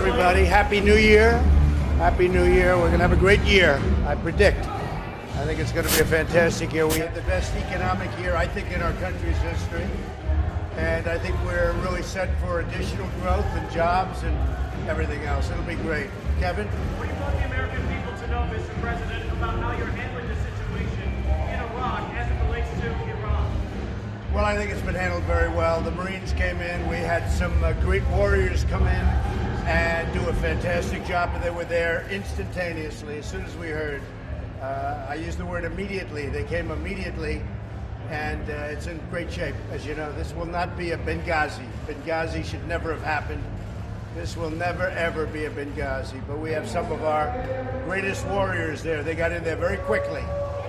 everybody. Happy New Year. Happy New Year. We're going to have a great year, I predict. I think it's going to be a fantastic year. We had the best economic year, I think, in our country's history. And I think we're really set for additional growth and jobs and everything else. It'll be great. Kevin? What do you want the American people to know, Mr. President, about how you're handling the situation in Iraq as it relates to Iran? Well, I think it's been handled very well. The Marines came in. We had some great warriors come in and do a fantastic job. And they were there instantaneously as soon as we heard. I use the word immediately. They came immediately, and it's in great shape. As you know, this will not be a Benghazi. Benghazi should never have happened. This will never, ever be a Benghazi. But we have some of our greatest warriors there. They got in there very quickly.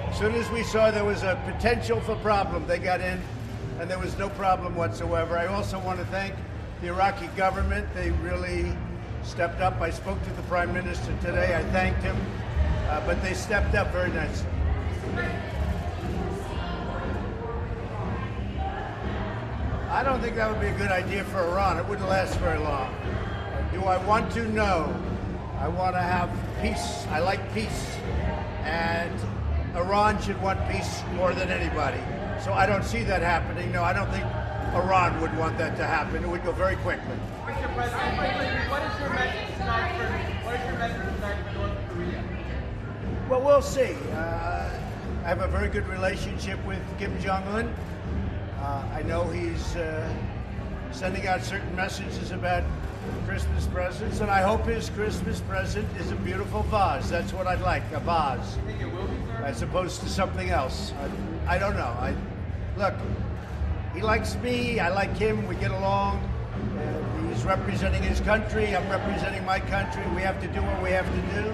As soon as we saw there was a potential for problem, they got in, and there was no problem whatsoever. I also want to thank the Iraqi government. They really stepped up. I spoke to the Prime Minister today. I thanked him. But they stepped up very nicely. I don't think that would be a good idea for Iran. It wouldn't last very long. Do I want to? No. I want to have peace. I like peace. And Iran should want peace more than anybody. So I don't see that happening. No, I don't think Iran would want that to happen. It would go very quickly. Mr. President, what is your message tonight for North Korea? Well, we'll see. I have a very good relationship with Kim Jong-un. I know he's sending out certain messages about Christmas presents, and I hope his Christmas present is a beautiful vase. That's what I'd like, a vase. You think it will be, sir? As opposed to something else. I don't know. Look, he likes me, I like him, we get along. He's representing his country, I'm representing my country. We have to do what we have to do.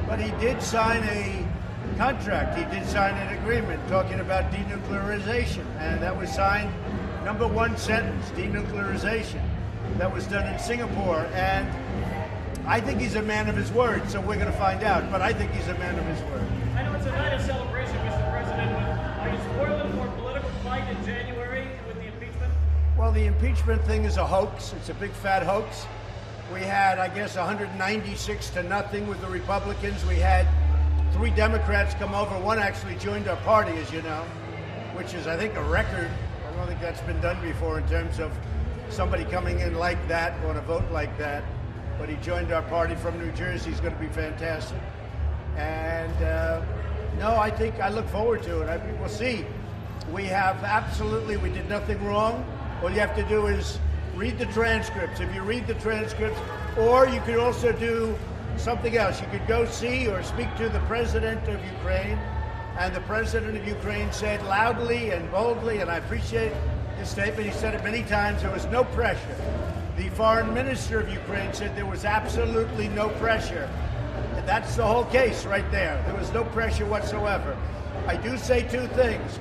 But he did sign a contract, he did sign an agreement talking about denuclearization, and that was signed, number one sentence, denuclearization. That was done in Singapore, and I think he's a man of his word, so we're going to find out, but I think he's a man of his word. I know it's a night of celebration, Mr. President, but are you spoiling for a political fight in January with the impeachment? Well, the impeachment thing is a hoax. It's a big fat hoax. We had, I guess, 196-0 with the Republicans. We had 3 Democrats come over. One actually joined our party, as you know, which is, I think, a record. I don't think that's been done before in terms of somebody coming in like that on a vote like that. But he joined our party from New Jersey. He's going to be fantastic. And no, I look forward to it. We'll see. We did nothing wrong. All you have to do is read the transcripts. If you read the transcripts, or you could also do something else. You could go see or speak to the president of Ukraine, and the president of Ukraine said loudly and boldly, and I appreciate his statement, he said it many times, there was no pressure. The foreign minister of Ukraine said there was absolutely no pressure. And that's the whole case right there. There was no pressure whatsoever. I do say 2 things.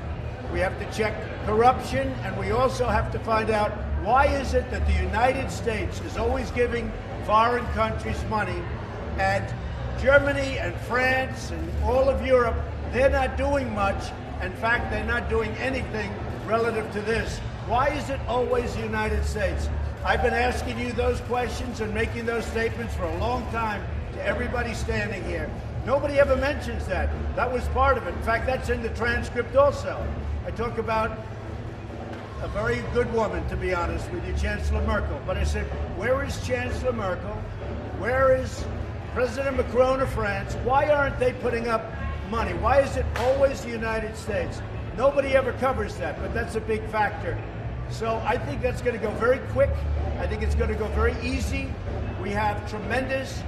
We have to check corruption, and we also have to find out why is it that the United States is always giving foreign countries money, and Germany and France and all of Europe, they're not doing much. In fact, they're not doing anything relative to this. Why is it always the United States? I've been asking you those questions and making those statements for a long time to everybody standing here. Nobody ever mentions that. That was part of it. In fact, that's in the transcript also. I talk about a very good woman, to be honest with you, Chancellor Merkel. But I said, where is Chancellor Merkel? Where is President Macron of France? Why aren't they putting up money? Why is it always the United States? Nobody ever covers that, but that's a big factor. So I think that's going to go very quick. I think it's going to go very easy. We have tremendous,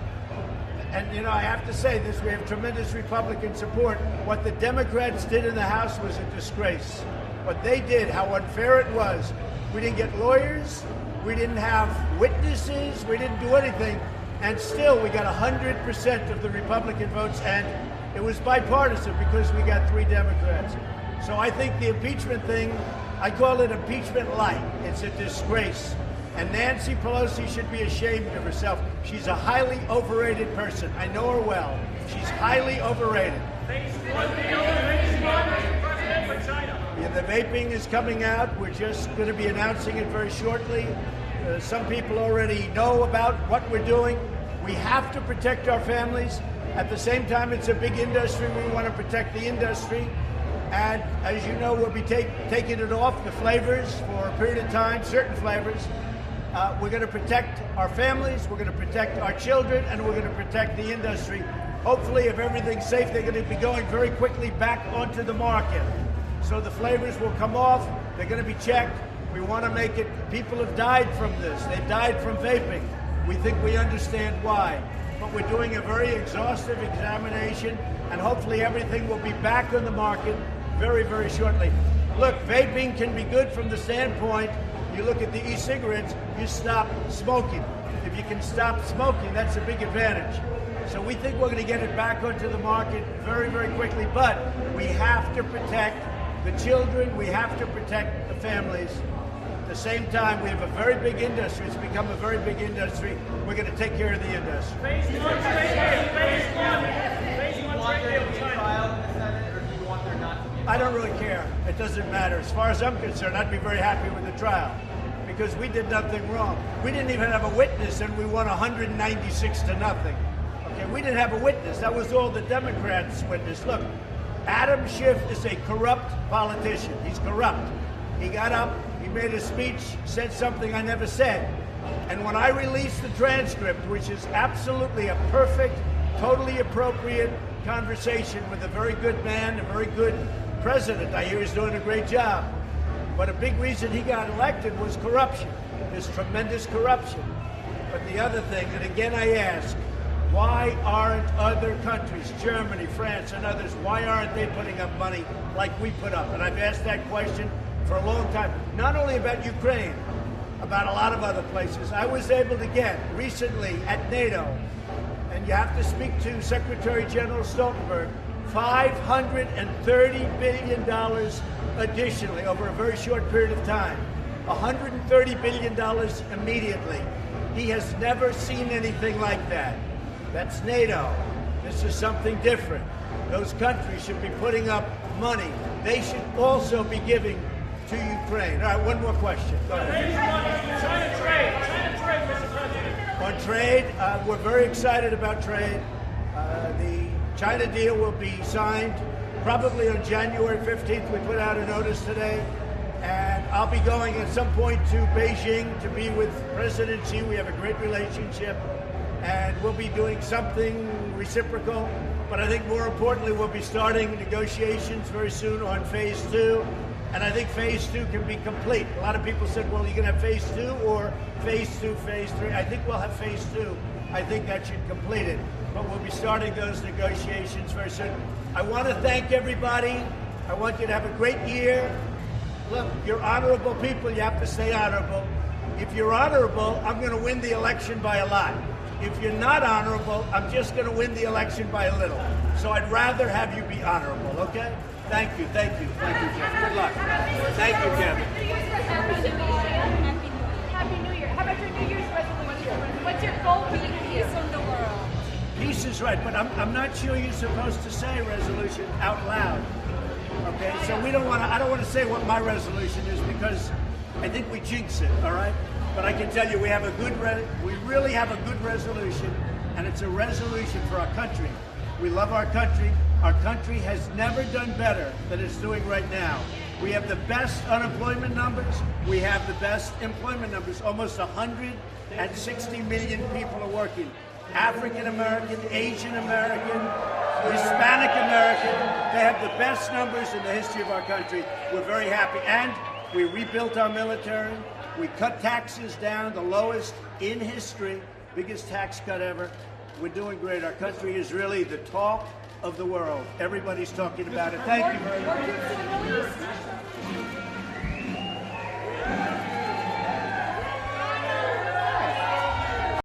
and you know, I have to say this, we have tremendous Republican support. What the Democrats did in the House was a disgrace. What they did, how unfair it was. We didn't get lawyers, we didn't have witnesses, we didn't do anything, and still we got 100% of the Republican votes, and it was bipartisan because we got 3 Democrats. So I think the impeachment thing, I call it impeachment light. It's a disgrace. And Nancy Pelosi should be ashamed of herself. She's a highly overrated person. I know her well. She's highly overrated. President for China. Yeah, the vaping is coming out. We're just going to be announcing it very shortly. Some people already know about what we're doing. We have to protect our families. At the same time, it's a big industry. We want to protect the industry. And as you know, we'll be taking it off the flavors for a period of time, certain flavors. We're going to protect our families, we're going to protect our children, and we're going to protect the industry. Hopefully, if everything's safe, they're going to be going very quickly back onto the market. So the flavors will come off, they're going to be checked. We want to make it, people have died from this. They've died from vaping. We think we understand why. But we're doing a very exhaustive examination, and hopefully everything will be back on the market very, very shortly. Look, vaping can be good from the standpoint, you look at the e-cigarettes, you stop smoking. If you can stop smoking, that's a big advantage. So we think we're going to get it back onto the market very, very quickly, but we have to protect the children, we have to protect the families. At the same time, we have a very big industry. It's become a very big industry. We're going to take care of the industry. Phase one trade deal. Phase one Want trade there deal to with be a China. trial in the Senate, or do you want there not to be a trial? I don't really care. It doesn't matter. As far as I'm concerned, I'd be very happy with the trial because we did nothing wrong. We didn't even have a witness, and we won 196 to nothing. Okay, we didn't have a witness. That was all the Democrats' witness. Look, Adam Schiff is a corrupt politician. He's corrupt. He got up, he made a speech, said something I never said. And when I released the transcript, which is absolutely a perfect, totally appropriate conversation with a very good man, a very good president, I hear he's doing a great job. But a big reason he got elected was corruption. There's tremendous corruption. But the other thing, and again I ask, why aren't other countries, Germany, France, and others, why aren't they putting up money like we put up? And I've asked that question for a long time, not only about Ukraine, about a lot of other places. I was able to get recently at NATO, and you have to speak to Secretary General Stoltenberg, $530 billion additionally over a very short period of time. $130 billion immediately. He has never seen anything like that. That's NATO. This is something different. Those countries should be putting up money. They should also be giving to Ukraine. All right, one more question. Go ahead. China trade, Mr. President. On trade, we're very excited about trade. The China deal will be signed probably on January 15th. We put out a notice today. And I'll be going at some point to Beijing to be with President Xi. We have a great relationship. And we'll be doing something reciprocal. But I think more importantly, we'll be starting negotiations very soon on phase 2. And I think phase 2 can be complete. A lot of people said, well, you're going to have phase 2 or phase 2, phase 3. I think we'll have phase 2. I think that should complete it. But we'll be starting those negotiations very soon. I want to thank everybody. I want you to have a great year. Look, you're honorable people. You have to stay honorable. If you're honorable, I'm going to win the election by a lot. If you're not honorable, I'm just going to win the election by a little. So I'd rather have you be honorable, okay? Thank you, thank you, thank you, Jeff. Good luck. Thank you, Kevin. Happy New Year. How about your New Year's resolution? What's your goal for the peace in the world? Peace is right, but I'm not sure you're supposed to say resolution out loud. Okay, so we don't want to. I don't want to say what my resolution is because I think we jinx it. All right, but I can tell you we have a good. We really have a good resolution, and it's a resolution for our country. We love our country. Our country has never done better than it's doing right now. We have the best unemployment numbers. We have the best employment numbers. Almost 160 million people are working. African American, Asian American, Hispanic American. They have the best numbers in the history of our country. We're very happy. And we rebuilt our military. We cut taxes down, the lowest in history, biggest tax cut ever. We're doing great. Our country is really the talk of the world. Everybody's talking about it. Thank you very much.